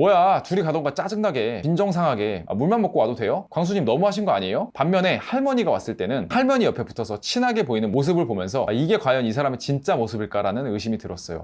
뭐야, 둘이 가던가 짜증나게 빈정상하게 물만 먹고 와도 돼요? 광수님 너무하신 거 아니에요? 반면에 할머니가 왔을 때는 할머니 옆에 붙어서 친하게 보이는 모습을 보면서 이게 과연 이 사람의 진짜 모습일까라는 의심이 들었어요.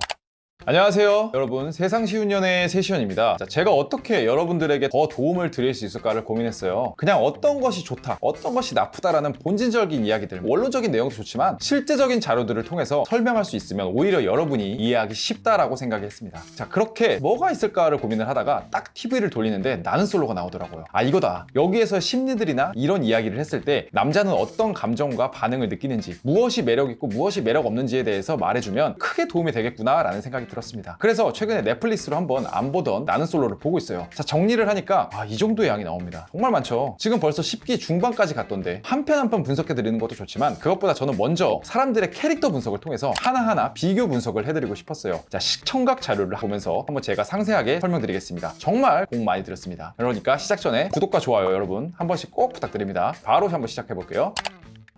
안녕하세요 여러분, 세상 쉬운 연애 세시연입니다. 제가 어떻게 여러분들에게 더 도움을 드릴 수 있을까를 고민했어요. 그냥 어떤 것이 좋다, 어떤 것이 나쁘다라는 본질적인 이야기들, 원론적인 내용도 좋지만 실제적인 자료들을 통해서 설명할 수 있으면 오히려 여러분이 이해하기 쉽다라고 생각했습니다. 자, 그렇게 뭐가 있을까를 고민을 하다가 딱 TV를 돌리는데 나는 솔로가 나오더라고요. 아, 이거다. 여기에서 심리들이나 이런 이야기를 했을 때 남자는 어떤 감정과 반응을 느끼는지, 무엇이 매력있고 무엇이 매력 없는지에 대해서 말해주면 크게 도움이 되겠구나라는 생각이 들었습니다. 그래서 최근에 넷플릭스로 한번 안 보던 나는 솔로를 보고 있어요. 자, 정리를 하니까 이 정도의 양이 나옵니다. 정말 많죠. 지금 벌써 10기 중반까지 갔던데 한 편 한 편 분석해드리는 것도 좋지만 그것보다 저는 먼저 사람들의 캐릭터 분석을 통해서 하나하나 비교 분석을 해드리고 싶었어요. 자, 시청각 자료를 보면서 한번 제가 상세하게 설명드리겠습니다. 정말 공 많이 들였습니다. 그러니까 시작 전에 구독과 좋아요 여러분 한 번씩 꼭 부탁드립니다. 바로 한번 시작해볼게요.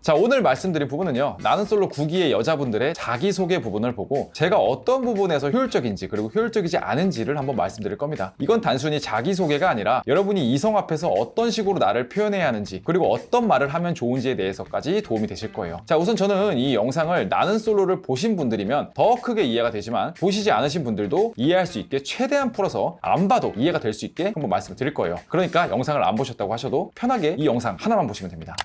자, 오늘 말씀드린 부분은요, 나는 솔로 9기의 여자분들의 자기소개 부분을 보고 제가 어떤 부분에서 효율적인지 그리고 효율적이지 않은지를 한번 말씀드릴 겁니다. 이건 단순히 자기소개가 아니라 여러분이 이성 앞에서 어떤 식으로 나를 표현해야 하는지 그리고 어떤 말을 하면 좋은지에 대해서까지 도움이 되실 거예요. 자, 우선 저는 이 영상을 나는 솔로를 보신 분들이면 더 크게 이해가 되지만 보시지 않으신 분들도 이해할 수 있게 최대한 풀어서 안 봐도 이해가 될 수 있게 한번 말씀을 드릴 거예요. 그러니까 영상을 안 보셨다고 하셔도 편하게 이 영상 하나만 보시면 됩니다.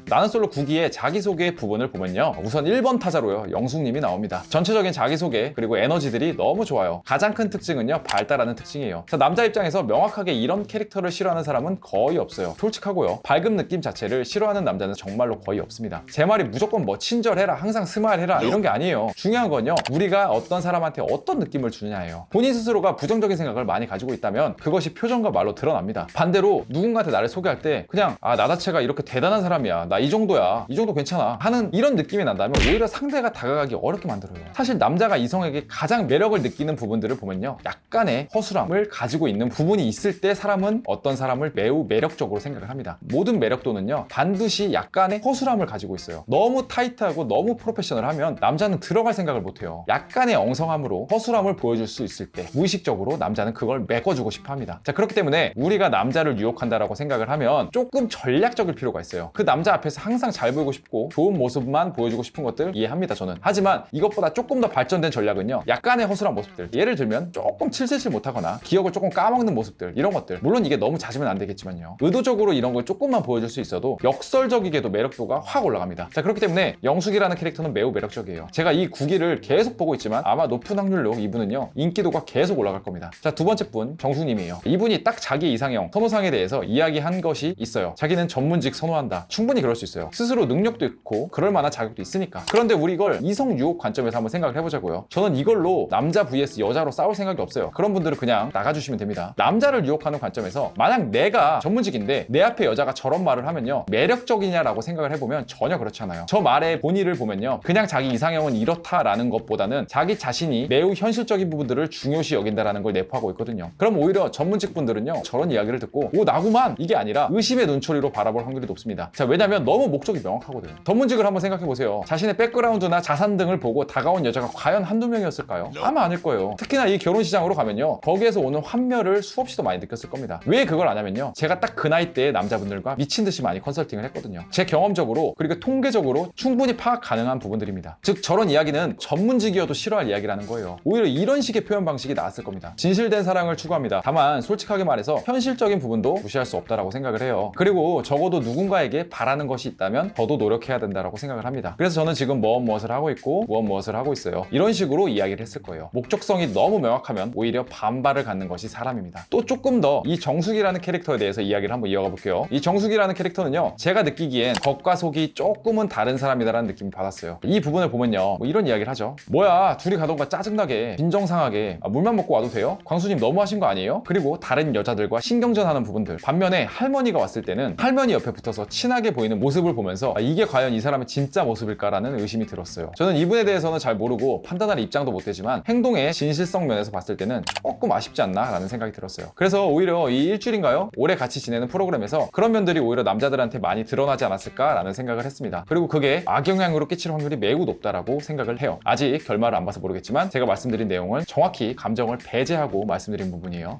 나는 솔로 9기의 자기소개 부분을 보면요, 우선 1번 타자로요, 영숙님이 나옵니다. 전체적인 자기소개 그리고 에너지들이 너무 좋아요. 가장 큰 특징은요, 밝다라는 특징이에요. 자, 남자 입장에서 명확하게 이런 캐릭터를 싫어하는 사람은 거의 없어요. 솔직하고요, 밝은 느낌 자체를 싫어하는 남자는 정말로 거의 없습니다. 제 말이 무조건 뭐 친절해라, 항상 스마일해라 이런 게 아니에요. 중요한 건요, 우리가 어떤 사람한테 어떤 느낌을 주느냐예요. 본인 스스로가 부정적인 생각을 많이 가지고 있다면 그것이 표정과 말로 드러납니다. 반대로 누군가한테 나를 소개할 때 그냥 나 자체가 이렇게 대단한 사람이야, 나 이 정도야, 이 정도 괜찮아 하는 이런 느낌이 난다면 오히려 상대가 다가가기 어렵게 만들어요. 사실 남자가 이성에게 가장 매력을 느끼는 부분들을 보면요, 약간의 허술함을 가지고 있는 부분이 있을 때 사람은 어떤 사람을 매우 매력적으로 생각을 합니다. 모든 매력도는요, 반드시 약간의 허술함을 가지고 있어요. 너무 타이트하고 너무 프로페셔널하면 남자는 들어갈 생각을 못해요. 약간의 엉성함으로 허술함을 보여줄 수 있을 때 무의식적으로 남자는 그걸 메꿔주고 싶어 합니다. 자, 그렇기 때문에 우리가 남자를 유혹한다라고 생각을 하면 조금 전략적일 필요가 있어요. 그 남자 앞에서 항상 잘 보이고 싶고 좋은 모습만 보여주고 싶은 것들 이해합니다, 저는. 하지만 이것보다 조금 더 발전된 전략은요, 약간의 허술한 모습들, 예를 들면 조금 칠칠칠 못하거나 기억을 조금 까먹는 모습들, 이런 것들. 물론 이게 너무 잦으면 안 되겠지만요, 의도적으로 이런 걸 조금만 보여줄 수 있어도 역설적이게도 매력도가 확 올라갑니다. 자, 그렇기 때문에 영숙이라는 캐릭터는 매우 매력적이에요. 제가 이 9기를 계속 보고 있지만 아마 높은 확률로 이분은요, 인기도가 계속 올라갈 겁니다. 자, 두 번째 분 정숙님이에요. 이분이 딱 자기 이상형, 선호상에 대해서 이야기한 것이 있어요. 자기는 전문직 선호한다. 충분히 그럴 수 있어요. 스스로 능력도 있고 그럴 만한 자격도 있으니까. 그런데 우리 이걸 이성 유혹 관점에서 한번 생각을 해보자고요. 저는 이걸로 남자 vs 여자로 싸울 생각이 없어요. 그런 분들은 그냥 나가주시면 됩니다. 남자를 유혹하는 관점에서 만약 내가 전문직인데 내 앞에 여자가 저런 말을 하면요, 매력적이냐라고 생각을 해보면 전혀 그렇지 않아요. 저 말의 본의를 보면요, 그냥 자기 이상형은 이렇다라는 것보다는 자기 자신이 매우 현실적인 부분들을 중요시 여긴다라는 걸 내포하고 있거든요. 그럼 오히려 전문직 분들은요, 저런 이야기를 듣고 오, 나구만, 이게 아니라 의심의 눈초리로 바라볼 확률이 높습니다. 자, 왜냐면 너무 목적이 명확하거든요. 전문직을 한번 생각해보세요. 자신의 백그라운드나 자산 등을 보고 다가온 여자가 과연 한두 명이었을까요? 아마 아닐 거예요. 특히나 이 결혼시장으로 가면요, 거기에서 오는 환멸을 수없이 더 많이 느꼈을 겁니다. 왜 그걸 아냐면요, 제가 딱 그 나이 때의 남자분들과 미친듯이 많이 컨설팅을 했거든요. 제 경험적으로 그리고 통계적으로 충분히 파악 가능한 부분들입니다. 즉, 저런 이야기는 전문직이어도 싫어할 이야기라는 거예요. 오히려 이런 식의 표현 방식이 나았을 겁니다. 진실된 사랑을 추구합니다. 다만 솔직하게 말해서 현실적인 부분도 무시할 수 없다라고 생각을 해요. 그리고 적어도 누군가에게 바라는 것이 있다면 저도 노력해야 된다라고 생각을 합니다. 그래서 저는 지금 무엇을 하고 있고 무엇을 하고 있어요, 이런 식으로 이야기를 했을 거예요. 목적성이 너무 명확하면 오히려 반발을 갖는 것이 사람입니다. 또 조금 더 이 정숙이라는 캐릭터에 대해서 이야기를 한번 이어가 볼게요. 이 정숙이라는 캐릭터는요, 제가 느끼기엔 겉과 속이 조금은 다른 사람이다라는 느낌을 받았어요. 이 부분을 보면요, 이런 이야기를 하죠. 뭐야, 둘이 가던가 짜증나게 빈정상하게 물만 먹고 와도 돼요? 광수님 너무하신 거 아니에요? 그리고 다른 여자들과 신경전하는 부분들. 반면에 할머니가 왔을 때는 할머니 옆에 붙어서 친하게 보이는 모습을 보면서 이게 과연 이 사람의 진짜 모습일까라는 의심이 들었어요. 저는 이분에 대해서는 잘 모르고 판단할 입장도 못 되지만 행동의 진실성 면에서 봤을 때는 조금 아쉽지 않나 라는 생각이 들었어요. 그래서 오히려 이 일주일인가요? 오래 같이 지내는 프로그램에서 그런 면들이 오히려 남자들한테 많이 드러나지 않았을까라는 생각을 했습니다. 그리고 그게 악영향으로 끼칠 확률이 매우 높다라고 생각을 해요. 아직 결말을 안 봐서 모르겠지만 제가 말씀드린 내용은 정확히 감정을 배제하고 말씀드린 부분이에요.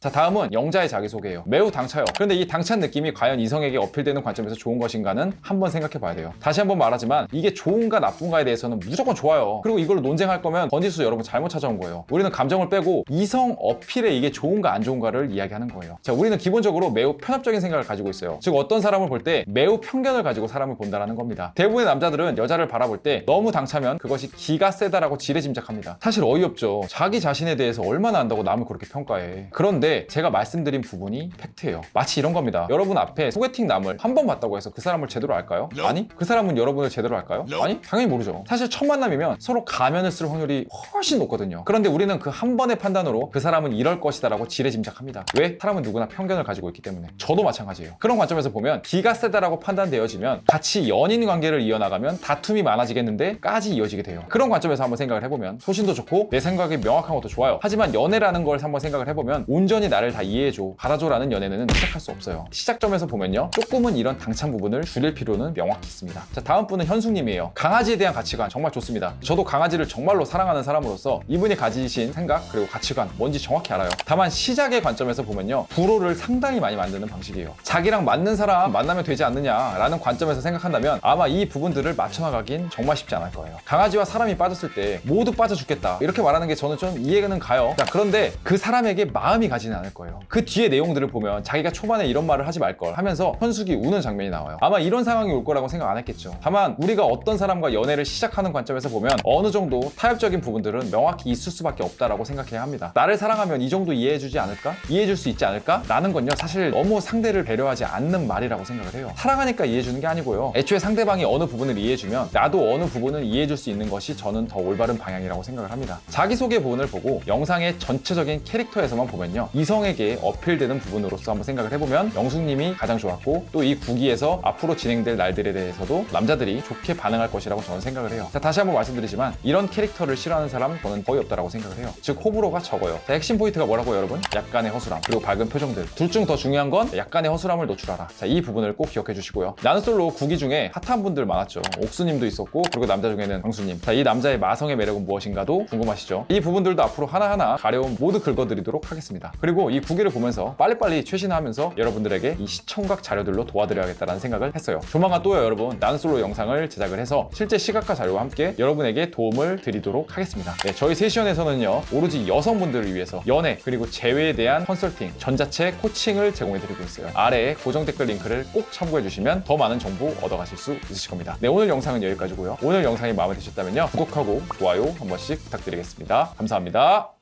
자, 다음은 영자의 자기소개예요. 매우 당차요. 그런데 이 당찬 느낌이 과연 이성에게 어필되는 관점에서 좋은 것인가는 한번 생각해 봐야 돼요. 다시 한번 말하지만 이게 좋은가 나쁜가에 대해서는 무조건 좋아요. 그리고 이걸로 논쟁할 거면 번지수 여러분 잘못 찾아온 거예요. 우리는 감정을 빼고 이성 어필에 이게 좋은가 안 좋은가를 이야기하는 거예요. 자, 우리는 기본적으로 매우 편협적인 생각을 가지고 있어요. 즉 어떤 사람을 볼 때 매우 편견을 가지고 사람을 본다는 겁니다. 대부분의 남자들은 여자를 바라볼 때 너무 당차면 그것이 기가 세다라고 지레짐작합니다. 사실 어이없죠. 자기 자신에 대해서 얼마나 안다고 남을 그렇게 평가해. 그런데 제가 말씀드린 부분이 팩트예요. 마치 이런 겁니다. 여러분 앞에 소개팅 남을 한 번 봤다고 해서 그 사람을 제대로 알까요? 아니? 그 사람은 여러분을 제대로 알까요? 아니? 당연히 모르죠. 사실 첫 만남이면 서로 가면을 쓸 확률이 훨씬 높거든요. 그런데 우리는 그 한 번의 판단으로 그 사람은 이럴 것이다 라고 지레짐작합니다. 왜? 사람은 누구나 편견을 가지고 있기 때문에. 저도 마찬가지예요. 그런 관점에서 보면 기가 세다라고 판단되어지면 같이 연인 관계를 이어나가면 다툼이 많아지겠는데 까지 이어지게 돼요. 그런 관점에서 한번 생각을 해보면 소신도 좋고 내 생각이 명확한 것도 좋아요. 하지만 연애라는 걸 한번 생각을 해보면 온전히 나를 다 이해해줘, 받아줘라는 연애는 시작할 수 없어요. 시작점에서 보면요, 조금은 이런 당찬 부분을 줄일 필요는 명확히 있습니다. 자, 다음 분은 현숙님이에요. 강아지에 대한 가치관 정말 좋습니다. 저도 강아지를 정말로 사랑하는 사람으로서 이분이 가지신 생각 그리고 가치관 뭔지 정확히 알아요. 다만 시작의 관점에서 보면요, 불호를 상당히 많이 만드는 방식이에요. 자기랑 맞는 사람 만나면 되지 않느냐라는 관점에서 생각한다면 아마 이 부분들을 맞춰나가긴 정말 쉽지 않을 거예요. 강아지와 사람이 빠졌을 때 모두 빠져 죽겠다 이렇게 말하는 게 저는 좀 이해는 가요. 자, 그런데 그 사람에게 마음이 가지는 않을 거예요. 그 뒤에 내용들을 보면 자기가 초반에 이런 말을 하지 말걸 하면서 현숙이 우는 장면이 나와요. 아마 이런 상황이 올 거라고 생각 안 했겠죠. 다만 우리가 어떤 사람과 연애를 시작하는 관점에서 보면 어느 정도 타협적인 부분들은 명확히 있을 수밖에 없다라고 생각해야 합니다. 나를 사랑하면 이 정도 이해해주지 않을까? 이해해줄 수 있지 않을까? 라는 건요, 사실 너무 상대를 배려하지 않는 말이라고 생각을 해요. 사랑하니까 이해해주는 게 아니고요, 애초에 상대방이 어느 부분을 이해해주면 나도 어느 부분을 이해해줄 수 있는 것이 저는 더 올바른 방향이라고 생각을 합니다. 자기소개 부분을 보고 영상의 전체적인 캐릭터에서만 보면요, 이성에게 어필되는 부분으로서 한번 생각을 해보면 영숙님이 가장 좋았고, 또 이 구기에서 앞으로 진행될 날들에 대해서도 남자들이 좋게 반응할 것이라고 저는 생각을 해요. 자, 다시 한번 말씀드리지만 이런 캐릭터를 싫어하는 사람 저는 거의 없다라고 생각을 해요. 즉 호불호가 적어요. 자, 핵심 포인트가 뭐라고요 여러분? 약간의 허술함 그리고 밝은 표정들. 둘 중 더 중요한 건 약간의 허술함을 노출하라. 자, 이 부분을 꼭 기억해 주시고요. 나는 솔로 구기 중에 핫한 분들 많았죠. 옥수님도 있었고, 그리고 남자 중에는 광수님. 자, 이 남자의 마성의 매력은 무엇인가도 궁금하시죠? 이 부분들도 앞으로 하나하나 가려움 모두 긁어드리도록 하겠습니다. 그리고 이 구기를 보면서 빨리빨리 최신화하면서 여러분들에게 이 시청각 자료들로 도와드려야겠다는 생각을 했어요. 조만간 또요 여러분, 나는 솔로 영상을 제작을 해서 실제 시각화 자료와 함께 여러분에게 도움을 드리도록 하겠습니다. 네, 저희 세시연에서는요, 오로지 여성분들을 위해서 연애 그리고 재회에 대한 컨설팅, 전자책 코칭을 제공해드리고 있어요. 아래에 고정 댓글 링크를 꼭 참고해주시면 더 많은 정보 얻어가실 수 있으실 겁니다. 네, 오늘 영상은 여기까지고요. 오늘 영상이 마음에 드셨다면요, 구독하고 좋아요 한 번씩 부탁드리겠습니다. 감사합니다.